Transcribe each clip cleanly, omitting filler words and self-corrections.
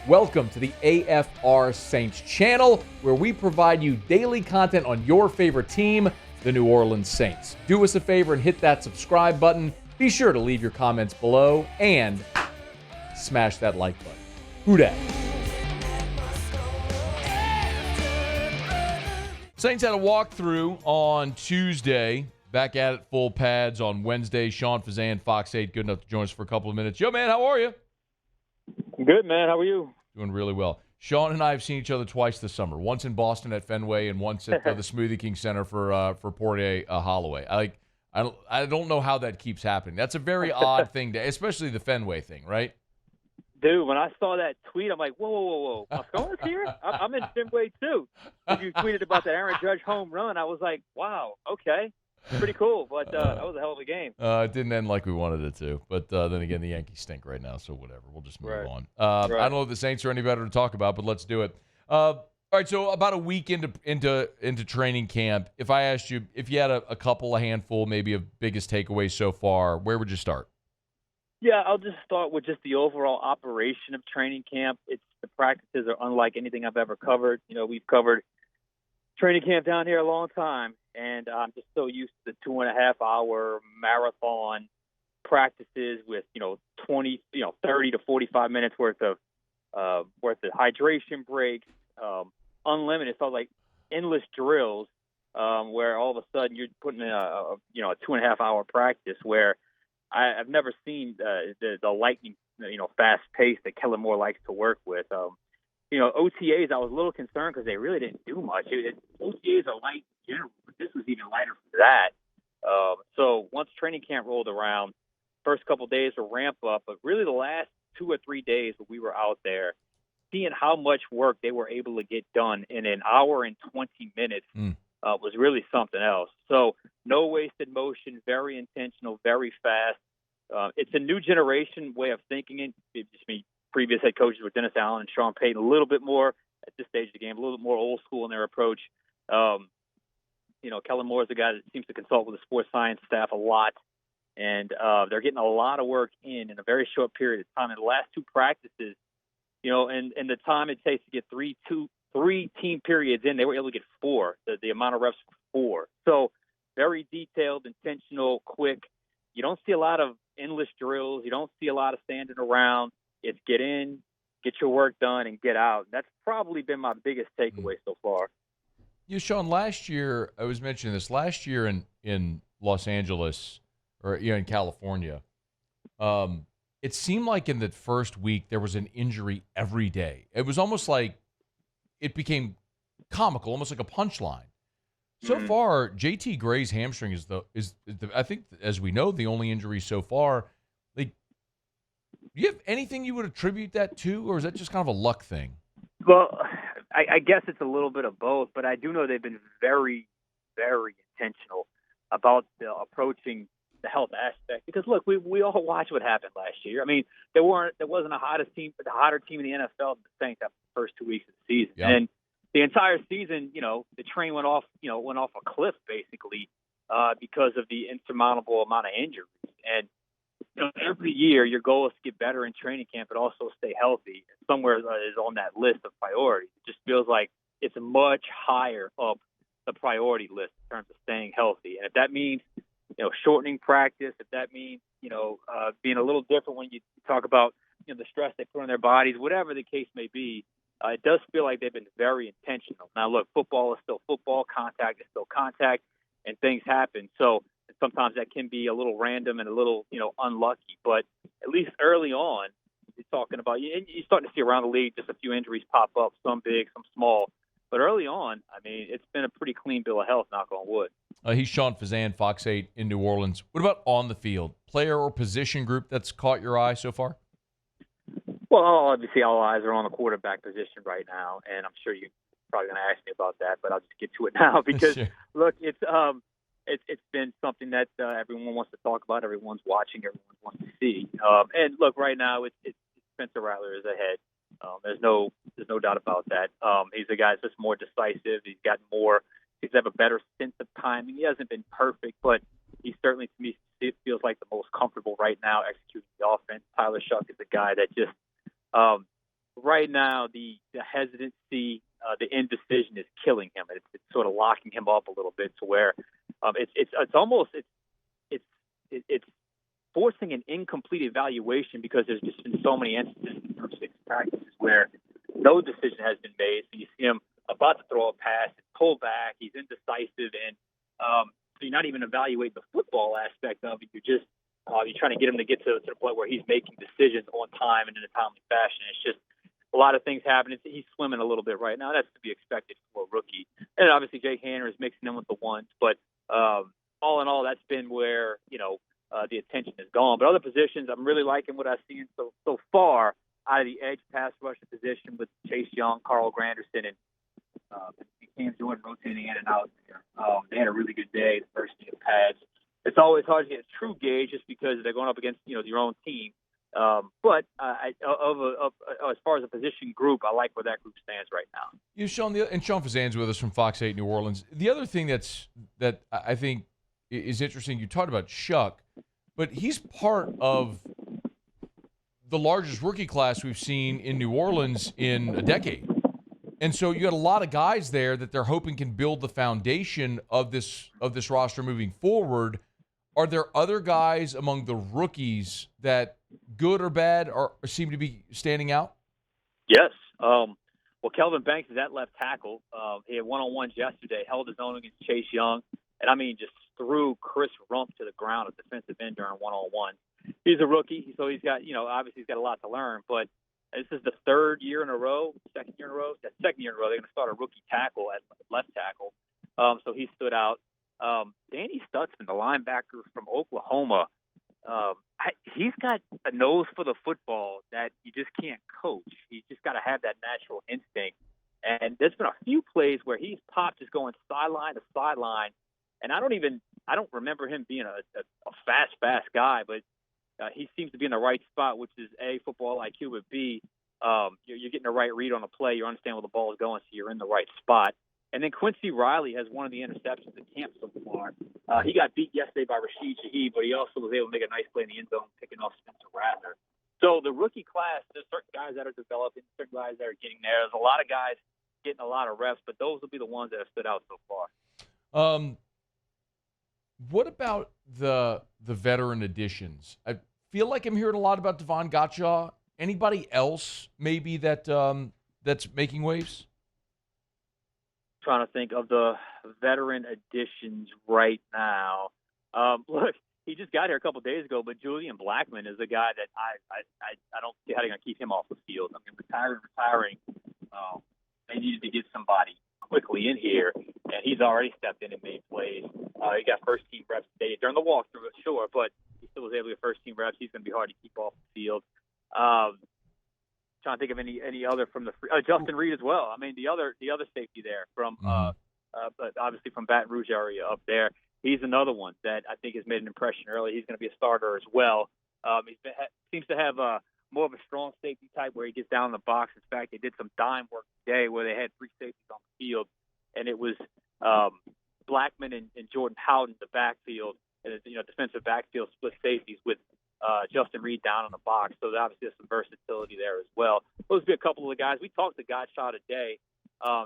Welcome to the AFR Saints channel, where we provide you daily content on your favorite team, the New Orleans Saints. Do us a favor and hit that subscribe button. Be sure to leave your comments below and smash that like button. Who dat? Saints had a walkthrough on Tuesday. Back at it, full pads on Wednesday. Sean Fazende, Fox 8, good enough to join us for a couple of minutes. Yo, man, how are you? Good, man. How are you? Doing really well. Sean and I have seen each other twice this summer. Once in Boston at Fenway, and once at the Smoothie King Center for Porte Holloway. I don't know how that keeps happening. That's a very odd thing, especially the Fenway thing, right? Dude, when I saw that tweet, I'm like, whoa. Moscona's here? I'm in Fenway, too. When you tweeted about that Aaron Judge home run, I was like, wow, okay. Pretty cool, but that was a hell of a game. It didn't end like we wanted it to, but then again, the Yankees stink right now, so whatever. We'll just move on. I don't know if the Saints are any better to talk about, but let's do it. All right, so about a week into training camp, if I asked you if you had a handful, maybe of biggest takeaways so far, where would you start? Yeah, I'll just start with just the overall operation of training camp. The practices are unlike anything I've ever covered. You know, we've covered training camp down here a long time, and I'm just so used to the 2.5-hour marathon practices with 30 to 45 minutes worth of hydration breaks, unlimited, so like endless drills, where all of a sudden you're putting in a 2.5-hour practice where I've never seen the lightning, fast pace that Kellen Moore likes to work with. OTAs, I was a little concerned because they really didn't do much. OTAs are light in general, but this was even lighter for that. So once training camp rolled around, first couple of days were ramp up, but really the last 2 or 3 days when we were out there, seeing how much work they were able to get done in an hour and 20 minutes was really something else. So no wasted motion, very intentional, very fast. It's a new generation way of thinking. It just means previous head coaches with Dennis Allen and Sean Payton a little bit more at this stage of the game, a little bit more old school in their approach. Kellen Moore is a guy that seems to consult with the sports science staff a lot, and they're getting a lot of work in a very short period of time. In the last 2 practices, and the time it takes to get three team periods in, they were able to get 4, the amount of reps for 4. So very detailed, intentional, quick. You don't see a lot of endless drills. You don't see a lot of standing around. It's get in, get your work done, and get out. That's probably been my biggest takeaway so far. Sean, last year, I was mentioning this, last year in Los Angeles, or in California, it seemed like in the first week there was an injury every day. It was almost like it became comical, almost like a punchline. So far, JT Gray's hamstring is I think, as we know, the only injury so far. Do you have anything you would attribute that to, or is that just kind of a luck thing? Well, I guess it's a little bit of both, but I do know they've been very, very intentional about approaching the health aspect. Because look, we all watched what happened last year. I mean, there wasn't the hotter team in the NFL than the Saints after the first 2 weeks of the season, and the entire season, the train went off a cliff basically because of the insurmountable amount of injuries. And every year your goal is to get better in training camp, but also stay healthy. Somewhere is on that list of priorities. It just feels like it's much higher up the priority list in terms of staying healthy. And if that means, shortening practice, if that means, being a little different when you talk about, the stress they put on their bodies, whatever the case may be, it does feel like they've been very intentional. Now, look, football is still football. Contact is still contact, and things happen. So sometimes that can be a little random and a little, unlucky. But at least early on, you're talking about, you're starting to see around the league just a few injuries pop up, some big, some small. But early on, I mean, it's been a pretty clean bill of health, knock on wood. He's Sean Fazende, Fox 8 in New Orleans. What about on the field? Player or position group that's caught your eye so far? Well, obviously all eyes are on the quarterback position right now, and I'm sure you're probably going to ask me about that, but I'll just get to it now because, Sure. Look, it's been something that everyone wants to talk about, everyone's watching, everyone wants to see. And look, right now it's Spencer Rattler is ahead. There's no doubt about that. He's a guy that's just more decisive. He's have a better sense of timing. He hasn't been perfect, but he certainly, to me, it feels like the most comfortable right now executing the offense. Tyler Shuck is a guy that just right now the hesitancy, the indecision is killing him. It's sort of locking him up a little bit to where it's almost it's forcing an incomplete evaluation because there's just been so many instances in the first 6 practices where no decision has been made. So you see him about to throw a pass, pull back, he's indecisive, and so you're not even evaluating the football aspect of it. You're trying to get him to get to the point where he's making decisions on time and in a timely fashion. It's just a lot of things happening. He's swimming a little bit right now. That's to be expected for a rookie. And obviously Jake Hanner is mixing in with the ones, but all in all, that's been where the attention is gone. But other positions, I'm really liking what I've seen so far out of the edge pass rusher position with Chase Young, Carl Granderson, and Cam Jordan rotating in and out there. They had a really good day, the first day of pads. It's always hard to get a true gauge just because they're going up against your own team. But as far as a position group, I like where that group stands right now. Sean Fazende's with us from Fox 8 New Orleans. The other thing that I think is interesting, you talked about Shuck, but he's part of the largest rookie class we've seen in New Orleans in a decade. And so you got a lot of guys there that they're hoping can build the foundation of this roster moving forward. Are there other guys among the rookies that, good or bad, seem to be standing out? Yes. Well, Kelvin Banks is at left tackle. He had one-on-ones yesterday, held his own against Chase Young, and just threw Chris Rump to the ground at defensive end during one-on-one. He's a rookie, so he's got, obviously he's got a lot to learn, but this is the second year in a row. They're going to start a rookie tackle at left tackle. So he stood out. Danny Stutsman, the linebacker from Oklahoma, he's got a nose for the football that you just can't coach. He's just got to have that natural instinct. And there's been a few plays where he's popped just going sideline to sideline. And I don't remember him being a fast guy, but he seems to be in the right spot, which is A, football IQ, but B, you're getting the right read on the play. You understand where the ball is going, so you're in the right spot. And then Quincy Riley has one of the interceptions at camp so far. He got beat yesterday by Rashid Shaheed, but he also was able to make a nice play in the end zone, picking off Spencer Rattler. So the rookie class, there's certain guys that are developing, certain guys that are getting there. There's a lot of guys getting a lot of reps, but those will be the ones that have stood out so far. What about the veteran additions? I feel like I'm hearing a lot about Devon Gottschall. Anybody else maybe that's making waves? Trying to think of the veteran additions right now. Look, he just got here a couple of days ago, but Julian Blackmon is a guy that I don't see how they're going to keep him off the field. I mean, retiring. They needed to get somebody quickly in here, and he's already stepped in and made plays. He got first-team reps today during the walkthrough, sure, but he still was able to get first-team reps. He's going to be hard to keep off the field. Trying to think of any other from the Justin Reed as well. I mean, the other safety there from obviously from Baton Rouge area up there. He's another one that I think has made an impression early. He's going to be a starter as well. He seems to have more of a strong safety type where he gets down in the box. In fact, they did some dime work today where they had 3 safeties on the field, and it was Blackmon and Jordan Howden in the backfield, and defensive backfield split safeties with Justin Reed down in the box. So obviously there's some versatility there as well. Those would be a couple of the guys. We talked to Gottschall today.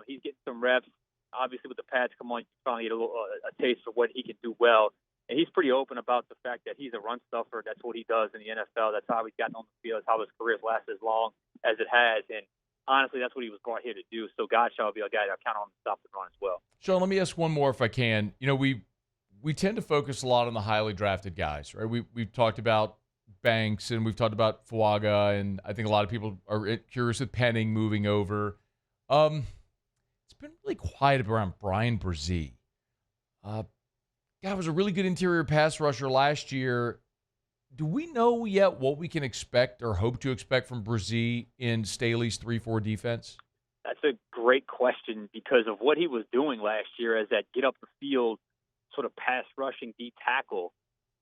He's getting some reps. Obviously with the pads come on, you finally get a taste for what he can do well. And he's pretty open about the fact that he's a run stuffer. That's what he does in the NFL. That's how he's gotten on the field. That's how his career has lasted as long as it has. And honestly, that's what he was brought here to do. So Gottschall will be a guy that I'll count on to stop the run as well. Sean, let me ask one more if I can. We tend to focus a lot on the highly drafted guys, right? We've talked about Banks and we've talked about Fuaga, and I think a lot of people are curious with Penning moving over. It's been really quiet around Bryan Breese. Was a really good interior pass rusher last year. Do we know yet what we can expect or hope to expect from Breese in Staley's 3-4 defense? That's a great question because of what he was doing last year as that get up the field sort of pass rushing D tackle.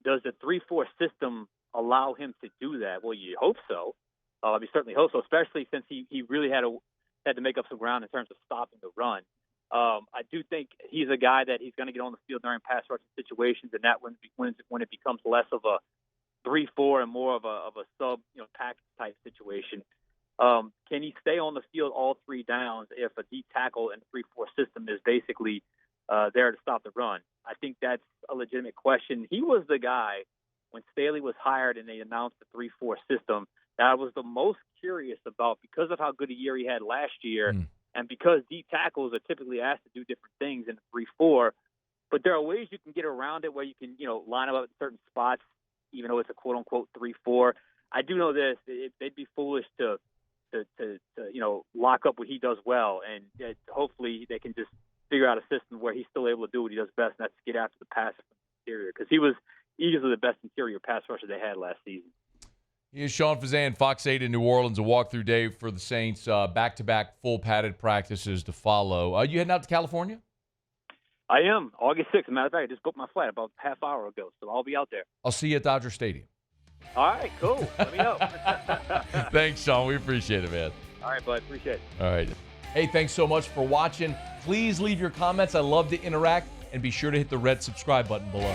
Does the 3-4 system allow him to do that? Well, you hope so. You certainly hope so, especially since he really had to make up some ground in terms of stopping the run. I do think he's a guy that he's going to get on the field during pass rushing situations, and that when it becomes less of a 3-4 and more of a sub package type situation. Can he stay on the field all 3 downs if a deep tackle in the 3-4 system is basically there to stop the run? I think that's a legitimate question. He was the guy when Staley was hired and they announced the 3-4 system that I was the most curious about because of how good a year he had last year and because deep tackles are typically asked to do different things in the 3-4. But there are ways you can get around it where you can, line up at certain spots, even though it's a quote-unquote 3-4. I do know this. They'd be foolish to lock up what he does well, and hopefully they can just figure out a system where he's still able to do what he does best, and that's get after the passer from the interior, because he was easily the best interior pass rusher they had last season. Here's Sean Fazende, Fox 8 in New Orleans, a walkthrough day for the Saints, back-to-back full padded practices to follow. You heading out to California? I am, August 6th. As a matter of fact, I just booked my flight about a half hour ago, so I'll be out there. I'll see you at Dodger Stadium. All right, cool. Let me know. Thanks, Sean. We appreciate it, man. All right, bud. Appreciate it. All right. Hey, thanks so much for watching. Please leave your comments. I love to interact. And be sure to hit the red subscribe button below.